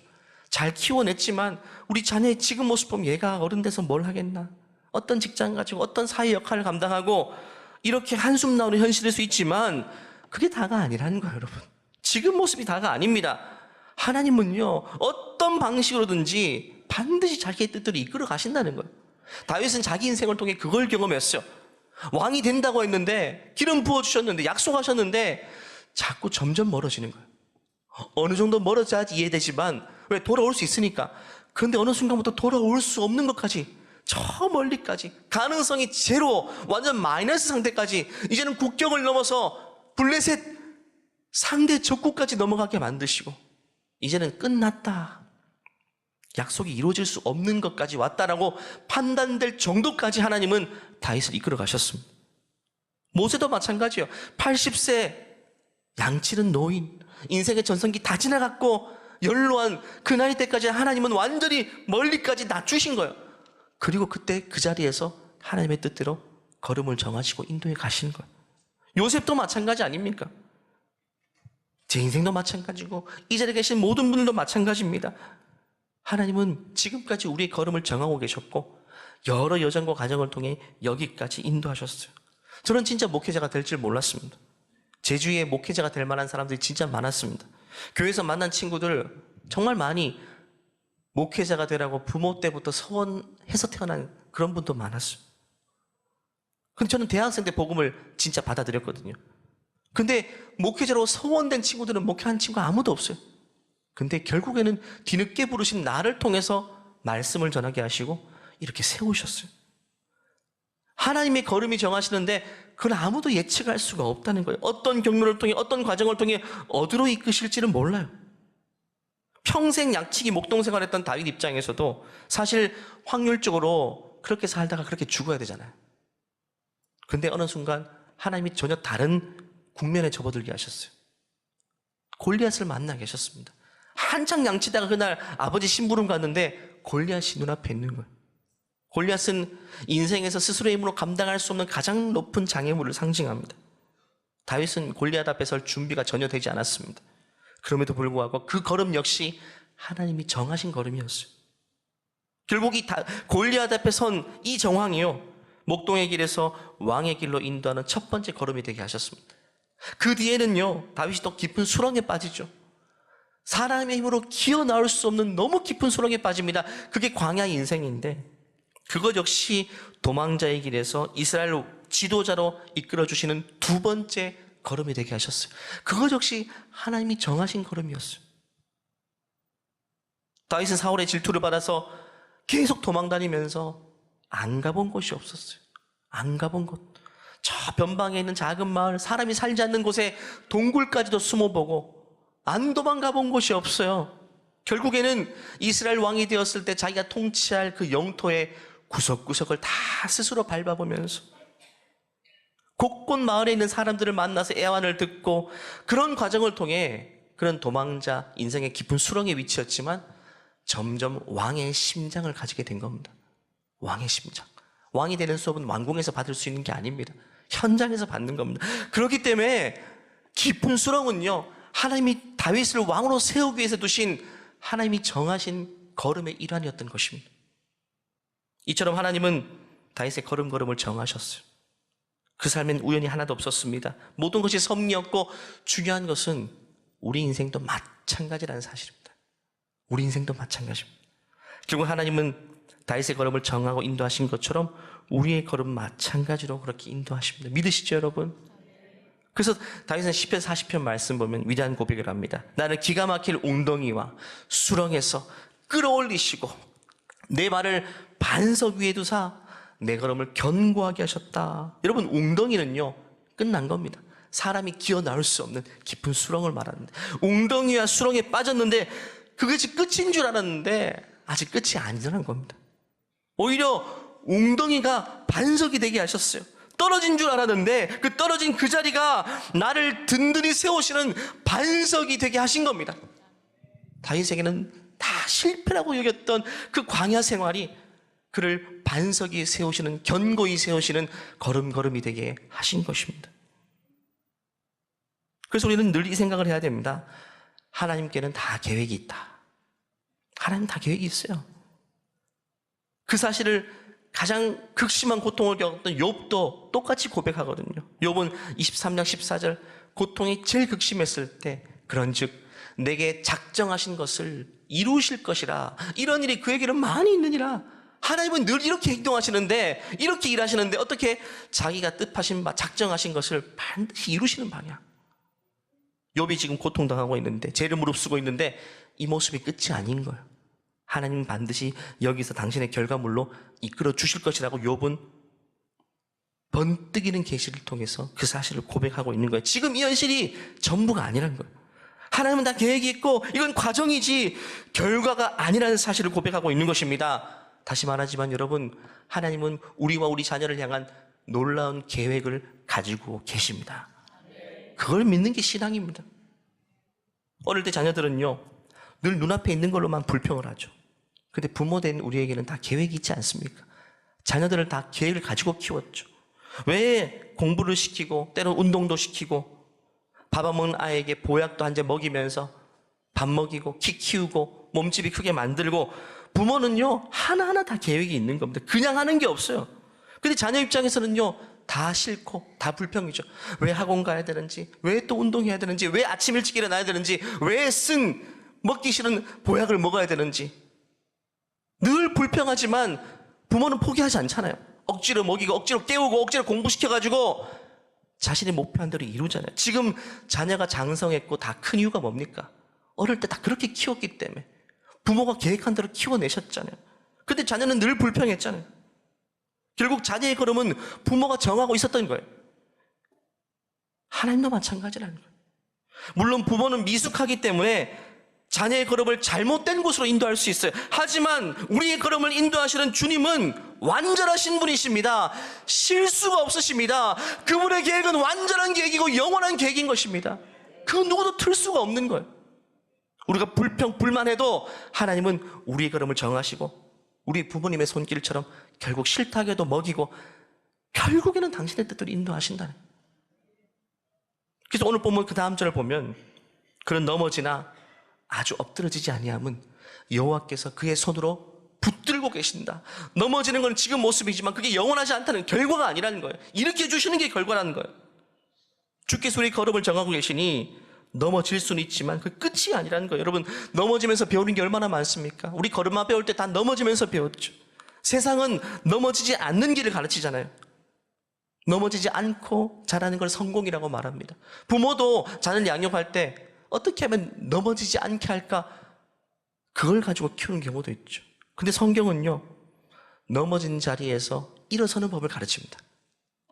잘 키워냈지만 우리 자녀의 지금 모습 보면 얘가 어른 돼서 뭘 하겠나, 어떤 직장 가지고 어떤 사회 역할을 감당하고, 이렇게 한숨 나오는 현실일 수 있지만 그게 다가 아니라는 거예요. 여러분, 지금 모습이 다가 아닙니다. 하나님은요 어떤 방식으로든지 반드시 자기의 뜻대로 이끌어 가신다는 거예요. 다윗은 자기 인생을 통해 그걸 경험했어요. 왕이 된다고 했는데, 기름 부어주셨는데, 약속하셨는데 자꾸 점점 멀어지는 거예요. 어느 정도 멀어져야지 이해되지만, 왜? 돌아올 수 있으니까. 그런데 어느 순간부터 돌아올 수 없는 것까지, 저 멀리까지, 가능성이 제로, 완전 마이너스 상태까지, 이제는 국경을 넘어서 블레셋 상대 적국까지 넘어가게 만드시고, 이제는 끝났다, 약속이 이루어질 수 없는 것까지 왔다라고 판단될 정도까지 하나님은 다윗을 이끌어 가셨습니다. 모세도 마찬가지예요. 80세 양치는 노인, 인생의 전성기 다 지나갔고 연로한 그 나이 때까지 하나님은 완전히 멀리까지 낮추신 거예요. 그리고 그때 그 자리에서 하나님의 뜻대로 걸음을 정하시고 인도에 가시는 거예요. 요셉도 마찬가지 아닙니까? 제 인생도 마찬가지고 이 자리에 계신 모든 분들도 마찬가지입니다. 하나님은 지금까지 우리의 걸음을 정하고 계셨고 여러 여정과 과정을 통해 여기까지 인도하셨어요. 저는 진짜 목회자가 될 줄 몰랐습니다. 제 주위에 목회자가 될 만한 사람들이 진짜 많았습니다. 교회에서 만난 친구들 정말 많이 목회자가 되라고 부모 때부터 서원해서 태어난 그런 분도 많았어요. 근데 저는 대학생 때 복음을 진짜 받아들였거든요. 근데 목회자로 서원된 친구들은 목회한 친구가 아무도 없어요. 근데 결국에는 뒤늦게 부르신 나를 통해서 말씀을 전하게 하시고 이렇게 세우셨어요. 하나님의 걸음이 정하시는데 그걸 아무도 예측할 수가 없다는 거예요. 어떤 경로를 통해, 어떤 과정을 통해 어디로 이끄실지는 몰라요. 평생 양치기 목동 생활했던 다윗 입장에서도 사실 확률적으로 그렇게 살다가 그렇게 죽어야 되잖아요. 근데 어느 순간 하나님이 전혀 다른 국면에 접어들게 하셨어요. 골리앗을 만나 계셨습니다. 한창 양치다가 그날 아버지 심부름 갔는데 골리앗이 눈앞에 있는 거예요. 골리앗은 인생에서 스스로의 힘으로 감당할 수 없는 가장 높은 장애물을 상징합니다. 다윗은 골리앗 앞에 설 준비가 전혀 되지 않았습니다. 그럼에도 불구하고 그 걸음 역시 하나님이 정하신 걸음이었어요. 결국 이 골리앗 앞에 선 이 정황이요, 목동의 길에서 왕의 길로 인도하는 첫 번째 걸음이 되게 하셨습니다. 그 뒤에는요, 다윗이 또 깊은 수렁에 빠지죠. 사람의 힘으로 기어 나올 수 없는 너무 깊은 수렁에 빠집니다. 그게 광야의 인생인데 그것 역시 도망자의 길에서 이스라엘 지도자로 이끌어주시는 두 번째 걸음이 되게 하셨어요. 그것 역시 하나님이 정하신 걸음이었어요. 다윗은 사울의 질투를 받아서 계속 도망다니면서 안 가본 곳이 없었어요. 안 가본 곳. 저 변방에 있는 작은 마을, 사람이 살지 않는 곳에 동굴까지도 숨어보고 안 도망가 본 곳이 없어요. 결국에는 이스라엘 왕이 되었을 때 자기가 통치할 그 영토의 구석구석을 다 스스로 밟아보면서 곳곳 마을에 있는 사람들을 만나서 애환을 듣고 그런 과정을 통해 그런 도망자 인생의 깊은 수렁에 위치했지만 점점 왕의 심장을 가지게 된 겁니다. 왕의 심장. 왕이 되는 수업은 왕궁에서 받을 수 있는 게 아닙니다. 현장에서 받는 겁니다. 그렇기 때문에 깊은 수렁은요, 하나님이 다윗을 왕으로 세우기 위해서 두신 하나님이 정하신 걸음의 일환이었던 것입니다. 이처럼 하나님은 다윗의 걸음걸음을 정하셨어요. 그 삶엔 우연이 하나도 없었습니다. 모든 것이 섭리였고 중요한 것은 우리 인생도 마찬가지라는 사실입니다. 우리 인생도 마찬가지입니다. 결국 하나님은 다윗의 걸음을 정하고 인도하신 것처럼 우리의 걸음 마찬가지로 그렇게 인도하십니다. 믿으시죠, 여러분? 그래서 다윗은 시편 40편 말씀 보면 위대한 고백을 합니다. 나를 기가 막힐 웅덩이와 수렁에서 끌어올리시고 내 발을 반석 위에 두사 내 걸음을 견고하게 하셨다. 여러분, 웅덩이는요 끝난 겁니다. 사람이 기어 나올 수 없는 깊은 수렁을 말하는데 웅덩이와 수렁에 빠졌는데 그것이 끝인 줄 알았는데 아직 끝이 아니라는 겁니다. 오히려 웅덩이가 반석이 되게 하셨어요. 떨어진 줄 알았는데 그 떨어진 그 자리가 나를 든든히 세우시는 반석이 되게 하신 겁니다. 다윗에게는 다 실패라고 여겼던 그 광야 생활이 그를 반석이 세우시는, 견고히 세우시는 걸음걸음이 되게 하신 것입니다. 그래서 우리는 늘 이 생각을 해야 됩니다. 하나님께는 다 계획이 있다. 하나님 다 계획이 있어요. 그 사실을 가장 극심한 고통을 겪었던 욥도 똑같이 고백하거든요. 욥은 23장 14절 고통이 제일 극심했을 때 그런즉 내게 작정하신 것을 이루실 것이라, 이런 일이 그에게는 많이 있느니라 하나님은 늘 이렇게 행동하시는데, 이렇게 일하시는데 어떻게 자기가 뜻하신 바, 작정하신 것을 반드시 이루시는 방향. 욥이 지금 고통당하고 있는데, 죄를 무릅쓰고 있는데 이 모습이 끝이 아닌 거예요. 하나님은 반드시 여기서 당신의 결과물로 이끌어 주실 것이라고 욥은 번뜩이는 계시를 통해서 그 사실을 고백하고 있는 거예요. 지금 이 현실이 전부가 아니라는 거예요. 하나님은 다 계획이 있고 이건 과정이지 결과가 아니라는 사실을 고백하고 있는 것입니다. 다시 말하지만 여러분, 하나님은 우리와 우리 자녀를 향한 놀라운 계획을 가지고 계십니다. 그걸 믿는 게 신앙입니다. 어릴 때 자녀들은요, 늘 눈앞에 있는 걸로만 불평을 하죠. 근데 부모 된 우리에게는 다 계획이 있지 않습니까? 자녀들을 다 계획을 가지고 키웠죠. 왜 공부를 시키고 때로 운동도 시키고 밥 안 먹는 아이에게 보약도 한 잔 먹이면서 밥 먹이고 키 키우고 몸집이 크게 만들고, 부모는요 하나하나 다 계획이 있는 겁니다. 그냥 하는 게 없어요. 근데 자녀 입장에서는요 다 싫고 다 불평이죠. 왜 학원 가야 되는지, 왜 또 운동해야 되는지, 왜 아침 일찍 일어나야 되는지, 왜 먹기 싫은 보약을 먹어야 되는지 늘 불평하지만 부모는 포기하지 않잖아요. 억지로 먹이고 억지로 깨우고 억지로 공부시켜가지고 자신의 목표한 대로 이루잖아요. 지금 자녀가 장성했고 다 큰 이유가 뭡니까? 어릴 때 다 그렇게 키웠기 때문에 부모가 계획한 대로 키워내셨잖아요. 근데 자녀는 늘 불평했잖아요. 결국 자녀의 걸음은 부모가 정하고 있었던 거예요. 하나님도 마찬가지라는 거예요. 물론 부모는 미숙하기 때문에 자녀의 걸음을 잘못된 곳으로 인도할 수 있어요. 하지만 우리의 걸음을 인도하시는 주님은 완전하신 분이십니다. 실수가 없으십니다. 그분의 계획은 완전한 계획이고 영원한 계획인 것입니다. 그건 누구도 틀 수가 없는 거예요. 우리가 불만해도 하나님은 우리의 걸음을 정하시고 우리 부모님의 손길처럼 결국 싫다고 해도 먹이고 결국에는 당신의 뜻대로 인도하신다는 거예요. 그래서 오늘 보면 그 다음 절을 보면, 그런 넘어지나 아주 엎드러지지 아니함은 여호와께서 그의 손으로 붙들고 계신다. 넘어지는 건 지금 모습이지만 그게 영원하지 않다는 결과가 아니라는 거예요. 일으켜 주시는 게 결과라는 거예요. 주께서 우리 걸음을 정하고 계시니 넘어질 수는 있지만 그 끝이 아니라는 거예요. 여러분, 넘어지면서 배우는 게 얼마나 많습니까? 우리 걸음마 배울 때 다 넘어지면서 배웠죠. 세상은 넘어지지 않는 길을 가르치잖아요. 넘어지지 않고 자라는 걸 성공이라고 말합니다. 부모도 자녀를 양육할 때 어떻게 하면 넘어지지 않게 할까, 그걸 가지고 키우는 경우도 있죠. 근데 성경은요, 넘어진 자리에서 일어서는 법을 가르칩니다.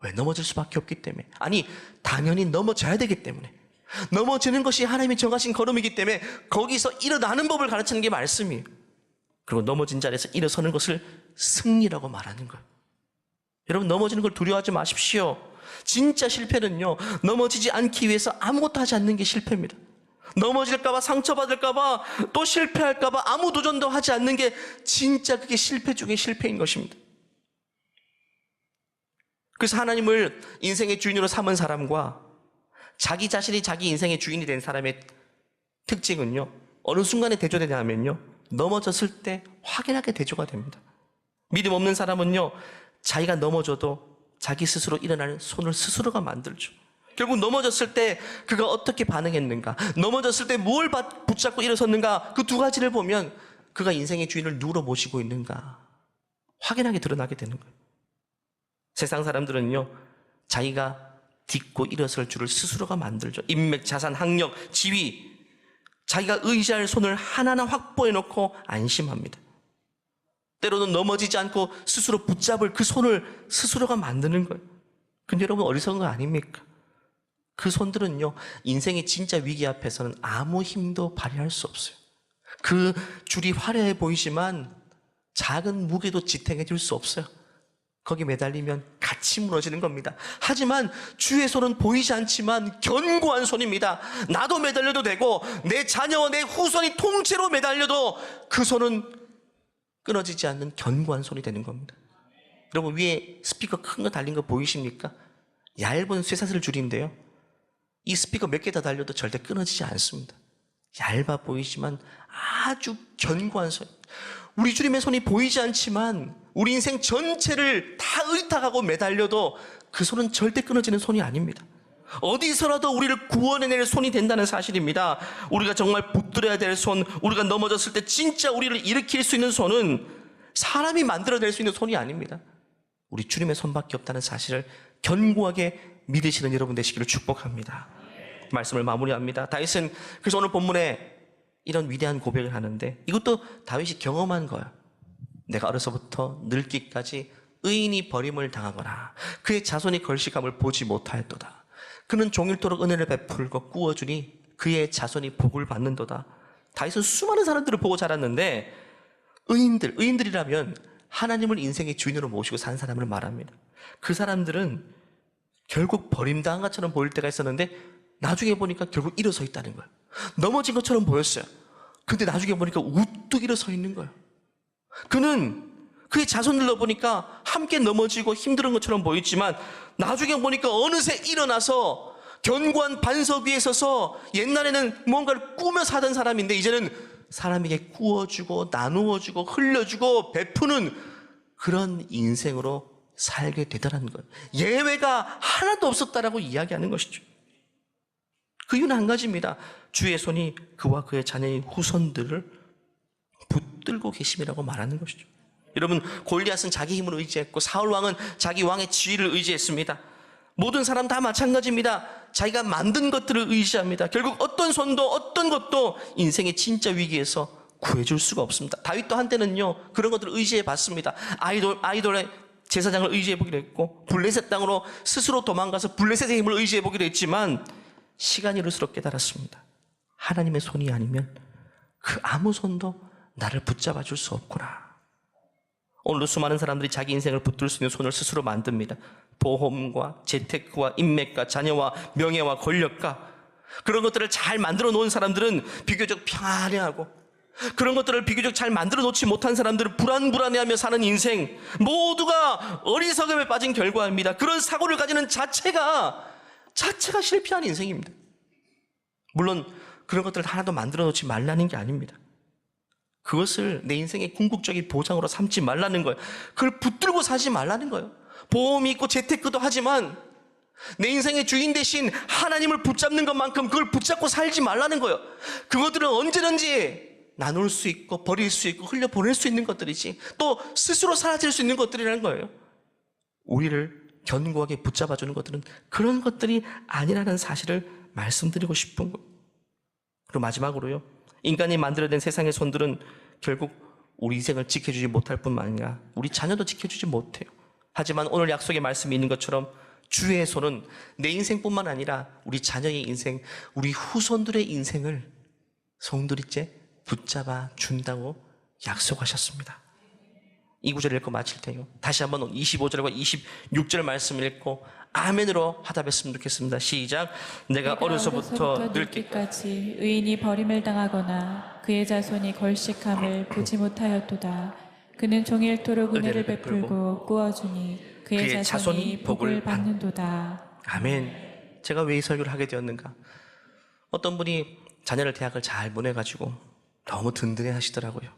왜? 넘어질 수밖에 없기 때문에. 아니, 당연히 넘어져야 되기 때문에. 넘어지는 것이 하나님이 정하신 걸음이기 때문에 거기서 일어나는 법을 가르치는 게 말씀이에요. 그리고 넘어진 자리에서 일어서는 것을 승리라고 말하는 거예요. 여러분, 넘어지는 걸 두려워하지 마십시오. 진짜 실패는요, 넘어지지 않기 위해서 아무것도 하지 않는 게 실패입니다. 넘어질까봐, 상처받을까봐, 또 실패할까봐 아무 도전도 하지 않는 게 진짜 그게 실패 중에 실패인 것입니다. 그래서 하나님을 인생의 주인으로 삼은 사람과 자기 자신이 자기 인생의 주인이 된 사람의 특징은요, 어느 순간에 대조되냐면요, 넘어졌을 때 확연하게 대조가 됩니다. 믿음 없는 사람은요, 자기가 넘어져도 자기 스스로 일어나는 손을 스스로가 만들죠. 결국 넘어졌을 때 그가 어떻게 반응했는가, 넘어졌을 때 뭘 붙잡고 일어섰는가, 그 두 가지를 보면 그가 인생의 주인을 누구로 모시고 있는가 확연하게 드러나게 되는 거예요. 세상 사람들은요, 자기가 딛고 일어설 줄을 스스로가 만들죠. 인맥, 자산, 학력, 지위, 자기가 의지할 손을 하나하나 확보해 놓고 안심합니다. 때로는 넘어지지 않고 스스로 붙잡을 그 손을 스스로가 만드는 거예요. 근데 여러분, 어리석은 거 아닙니까? 그 손들은요, 인생의 진짜 위기 앞에서는 아무 힘도 발휘할 수 없어요. 그 줄이 화려해 보이지만 작은 무게도 지탱해 줄 수 없어요. 거기 매달리면 같이 무너지는 겁니다. 하지만 주의 손은 보이지 않지만 견고한 손입니다. 나도 매달려도 되고 내 자녀와 내 후손이 통째로 매달려도 그 손은 끊어지지 않는 견고한 손이 되는 겁니다. 여러분, 위에 스피커 큰 거 달린 거 보이십니까? 얇은 쇠사슬 줄인데요, 이 스피커 몇 개 다 달려도 절대 끊어지지 않습니다. 얇아 보이지만 아주 견고한 손. 우리 주님의 손이 보이지 않지만 우리 인생 전체를 다 의탁하고 매달려도 그 손은 절대 끊어지는 손이 아닙니다. 어디서라도 우리를 구원해낼 손이 된다는 사실입니다. 우리가 정말 붙들어야 될 손, 우리가 넘어졌을 때 진짜 우리를 일으킬 수 있는 손은 사람이 만들어낼 수 있는 손이 아닙니다. 우리 주님의 손밖에 없다는 사실을 견고하게 믿으시는 여러분 되시기를 축복합니다. 말씀을 마무리합니다. 다윗은 그래서 오늘 본문에 이런 위대한 고백을 하는데, 이것도 다윗이 경험한 거예요. 내가 어려서부터 늙기까지 의인이 버림을 당하거나 그의 자손이 걸식함을 보지 못하였도다. 그는 종일토록 은혜를 베풀고 꾸어주니 그의 자손이 복을 받는도다. 다윗은 수많은 사람들을 보고 자랐는데, 의인들이라면 하나님을 인생의 주인으로 모시고 산 사람을 말합니다. 그 사람들은 결국 버림당한 것처럼 보일 때가 있었는데 나중에 보니까 결국 일어서 있다는 거예요. 넘어진 것처럼 보였어요. 근데 나중에 보니까 우뚝 일어서 있는 거예요. 그는 그의 자손들로 보니까 함께 넘어지고 힘든 것처럼 보였지만 나중에 보니까 어느새 일어나서 견고한 반석 위에 서서, 옛날에는 뭔가를 꾸며 사던 사람인데 이제는 사람에게 구워주고 나누어주고 흘려주고 베푸는 그런 인생으로 살게 되더라는 거예요. 예외가 하나도 없었다라고 이야기하는 것이죠. 그 이유는 한 가지입니다. 주의 손이 그와 그의 자녀의 후손들을 붙들고 계심이라고 말하는 것이죠. 여러분, 골리앗은 자기 힘을 의지했고 사울 왕은 자기 왕의 지위를 의지했습니다. 모든 사람 다 마찬가지입니다. 자기가 만든 것들을 의지합니다. 결국 어떤 손도 어떤 것도 인생의 진짜 위기에서 구해줄 수가 없습니다. 다윗도 한때는요 그런 것들을 의지해 봤습니다. 아이돌의 제사장을 의지해 보기도 했고, 블레셋 땅으로 스스로 도망가서 블레셋의 힘을 의지해 보기도 했지만 시간이 흐를수록 깨달았습니다. 하나님의 손이 아니면 그 아무 손도 나를 붙잡아 줄 수 없구나. 오늘도 수많은 사람들이 자기 인생을 붙들 수 있는 손을 스스로 만듭니다. 보험과 재테크와 인맥과 자녀와 명예와 권력과 그런 것들을 잘 만들어 놓은 사람들은 비교적 평안해하고, 그런 것들을 비교적 잘 만들어 놓지 못한 사람들은 불안불안해하며 사는 인생, 모두가 어리석음에 빠진 결과입니다. 그런 사고를 가지는 자체가 실패한 인생입니다. 물론 그런 것들을 하나도 만들어 놓지 말라는 게 아닙니다. 그것을 내 인생의 궁극적인 보장으로 삼지 말라는 거예요. 그걸 붙들고 사지 말라는 거예요. 보험이 있고 재테크도 하지만 내 인생의 주인 대신 하나님을 붙잡는 것만큼 그걸 붙잡고 살지 말라는 거예요. 그것들은 언제든지 나눌 수 있고 버릴 수 있고 흘려보낼 수 있는 것들이지, 또 스스로 사라질 수 있는 것들이라는 거예요. 우리를 견고하게 붙잡아주는 것들은 그런 것들이 아니라는 사실을 말씀드리고 싶은 거예요. 그리고 마지막으로요, 인간이 만들어낸 세상의 손들은 결국 우리 인생을 지켜주지 못할 뿐만 아니라 우리 자녀도 지켜주지 못해요. 하지만 오늘 약속의 말씀이 있는 것처럼 주의 손은 내 인생뿐만 아니라 우리 자녀의 인생, 우리 후손들의 인생을 송두리째 붙잡아 준다고 약속하셨습니다. 이 구절 읽고 마칠 테요. 다시 한번 25절과 26절 말씀 읽고 아멘으로 화답했으면 좋겠습니다. 시작. 내가 어려서부터 늙기까지 의인이 버림을 당하거나 그의 자손이 걸식함을 보지 못하였도다. 그는 종일토록 은혜를 베풀고 꾸어주니 그의 자손이 복을 받는도다. 아멘. 제가 왜 이 설교를 하게 되었는가? 어떤 분이 자녀를 대학을 잘 보내가지고 너무 든든해 하시더라고요.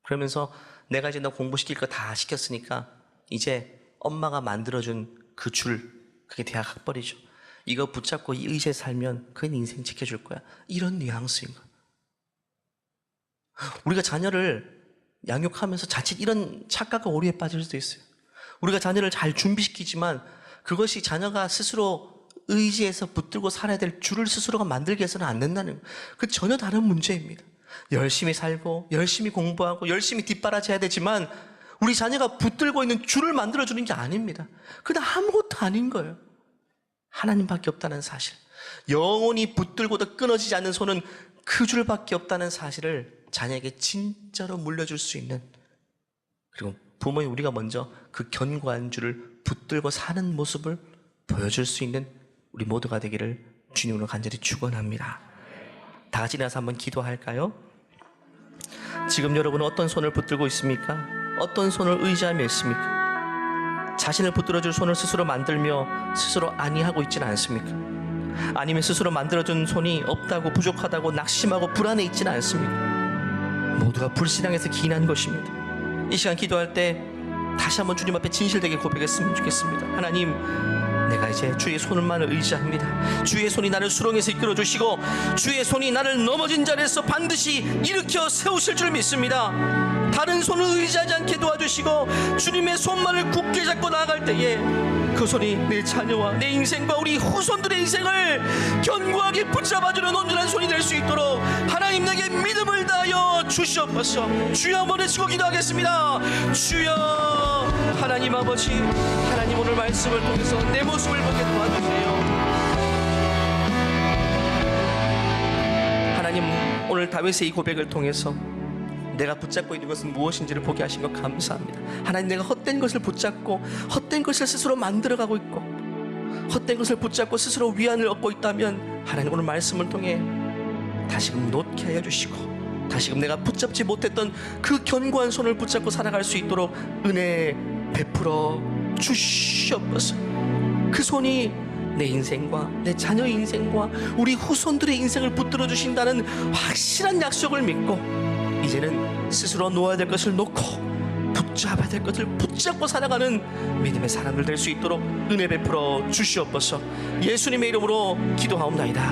그러면서 내가 이제 너 공부시킬 거 다 시켰으니까 이제 엄마가 만들어준 그 줄, 그게 대학 학벌이죠. 이거 붙잡고 이 의지에 살면 그건 인생 지켜줄 거야. 이런 뉘앙스인 거야. 우리가 자녀를 양육하면서 자칫 이런 착각과 오류에 빠질 수도 있어요. 우리가 자녀를 잘 준비시키지만 그것이 자녀가 스스로 의지해서 붙들고 살아야 될 줄을 스스로가 만들게 해서는 안 된다는 거예요. 그 전혀 다른 문제입니다. 열심히 살고 열심히 공부하고 열심히 뒷바라지해야 되지만 우리 자녀가 붙들고 있는 줄을 만들어주는 게 아닙니다. 그냥 아무것도 아닌 거예요. 하나님밖에 없다는 사실, 영원히 붙들고도 끊어지지 않는 손은 그 줄밖에 없다는 사실을 자녀에게 진짜로 물려줄 수 있는, 그리고 부모인 우리가 먼저 그 견고한 줄을 붙들고 사는 모습을 보여줄 수 있는 우리 모두가 되기를 주님으로 간절히 축원합니다. 다 같이 일어나서 한번 기도할까요? 지금 여러분은 어떤 손을 붙들고 있습니까? 어떤 손을 의지하며 있습니까? 자신을 붙들어줄 손을 스스로 만들며 스스로 아니하고 있지는 않습니까? 아니면 스스로 만들어준 손이 없다고, 부족하다고 낙심하고 불안해 있지는 않습니까? 모두가 불신앙에서 기인한 것입니다. 이 시간 기도할 때 다시 한번 주님 앞에 진실되게 고백했으면 좋겠습니다. 하나님, 내가 이제 주의 손만을 의지합니다. 주의 손이 나를 수렁에서 이끌어 주시고 주의 손이 나를 넘어진 자리에서 반드시 일으켜 세우실 줄 믿습니다. 다른 손을 의지하지 않게 도와주시고 주님의 손만을 굳게 잡고 나아갈 때에 그 손이 내 자녀와 내 인생과 우리 후손들의 인생을 견고하게 붙잡아주는 온전한 손이 될 수 있도록 하나님 내게 믿음을 다하여 주시옵소서. 주여 한번 외치고 기도하겠습니다. 주여 하나님 아버지, 하나님 오늘 말씀을 통해서 내 모습을 보게 도와주세요. 하나님 오늘 다윗의 이 고백을 통해서 내가 붙잡고 있는 것은 무엇인지를 보게 하신 것 감사합니다. 하나님, 내가 헛된 것을 붙잡고 헛된 것을 스스로 만들어가고 있고 헛된 것을 붙잡고 스스로 위안을 얻고 있다면 하나님 오늘 말씀을 통해 다시금 놓게 하여 주시고 다시금 내가 붙잡지 못했던 그 견고한 손을 붙잡고 살아갈 수 있도록 은혜 베풀어 주시옵소서. 그 손이 내 인생과 내 자녀의 인생과 우리 후손들의 인생을 붙들어 주신다는 확실한 약속을 믿고 이제는 스스로 놓아야 될 것을 놓고 붙잡아야 될 것을 붙잡고 살아가는 믿음의 사람들 될 수 있도록 은혜 베풀어 주시옵소서. 예수님의 이름으로 기도하옵나이다.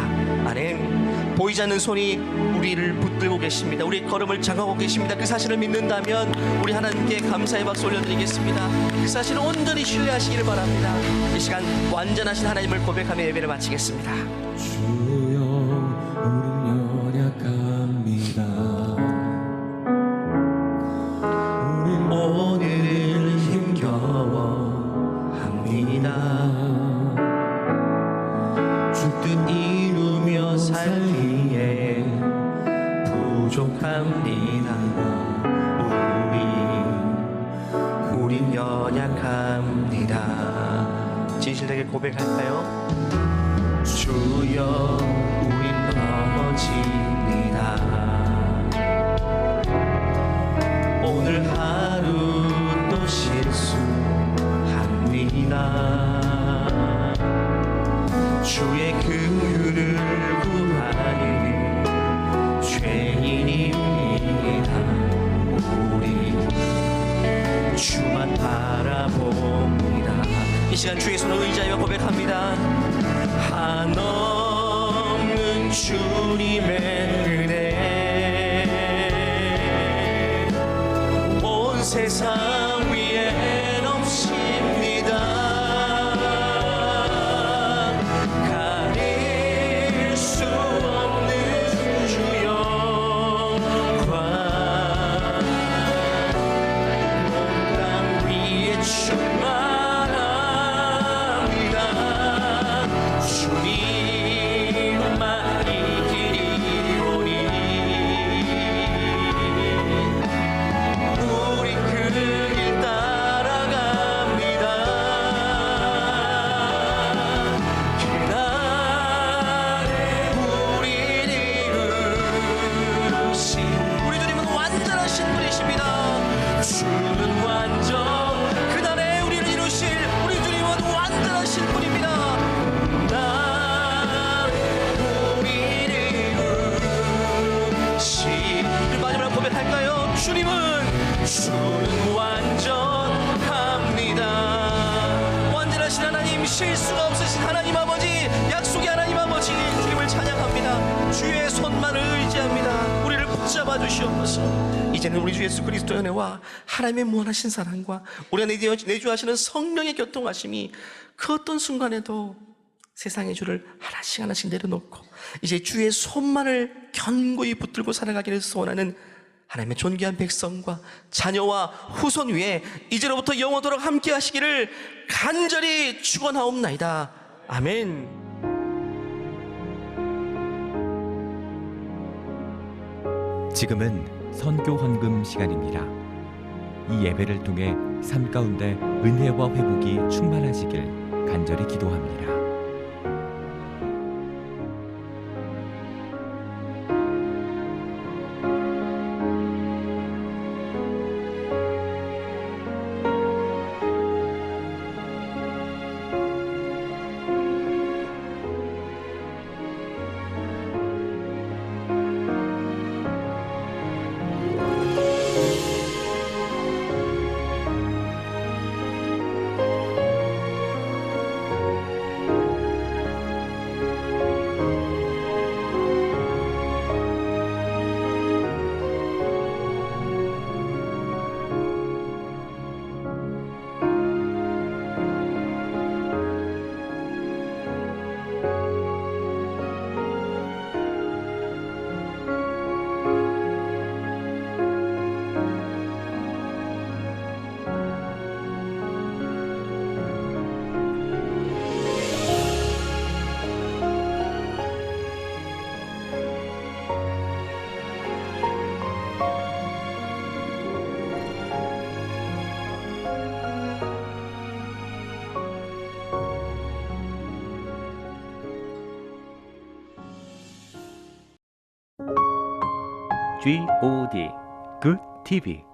아멘. 보이지 않는 손이 우리를 붙들고 계십니다. 우리의 걸음을 장하고 계십니다. 그 사실을 믿는다면 우리 하나님께 감사의 박수 올려드리겠습니다. 그 사실을 온전히 신뢰하시기를 바랍니다. 이 시간 완전하신 하나님을 고백하며 예배를 마치겠습니다. 주여 우린 연약합니다. 오늘 힘겨워합니다. 주뜻 이루며 살기에 부족합니다. 우린 연약합니다. 진실되게 고백할까요? 주여 우린 넘어집니다. 오늘 하루 또 실수합니다. 주의 긍휼을 구하는 죄인입니다. 우리 주만 바라봅니다. 이 시간 주의 손을 의지하여 고백합니다. 한없는 주님의 은혜 온 세상 위엔 없습니다. 가릴 수 없는 주여 온 땅 위에 충만합니다. 주님만 이 길이오니 우리 그 길 따라갑니다. 그날에 우리를 이루신 우리 주님은 완전하신 분이십니다. 주는 완전 그날에 우리를 이루실 우리 주님은 완전하신 분입니다. 그날에 우리를 이루신 마지막으로 고백할까요? 주는 완전합니다. 완전하신 하나님, 실수가 없으신 하나님 아버지, 약속의 하나님 아버지, 주님을 찬양합니다. 주의 손만을 의지합니다. 우리를 붙잡아 주시옵소서. 이제는 우리 주 예수 그리스도의 은혜와 하나님의 무한하신 사랑과 우리 안에 내주하시는 성령의 교통하심이 그 어떤 순간에도 세상의 주를 하나씩 하나씩 내려놓고 이제 주의 손만을 견고히 붙들고 살아가기를 소원하는 하나님의 존귀한 백성과 자녀와 후손 위에 이제로부터 영원토록 함께 하시기를 간절히 축원하옵나이다. 아멘. 지금은 선교 헌금 시간입니다. 이 예배를 통해 삶 가운데 은혜와 회복이 충만하시길 간절히 기도합니다. G-O-D Good TV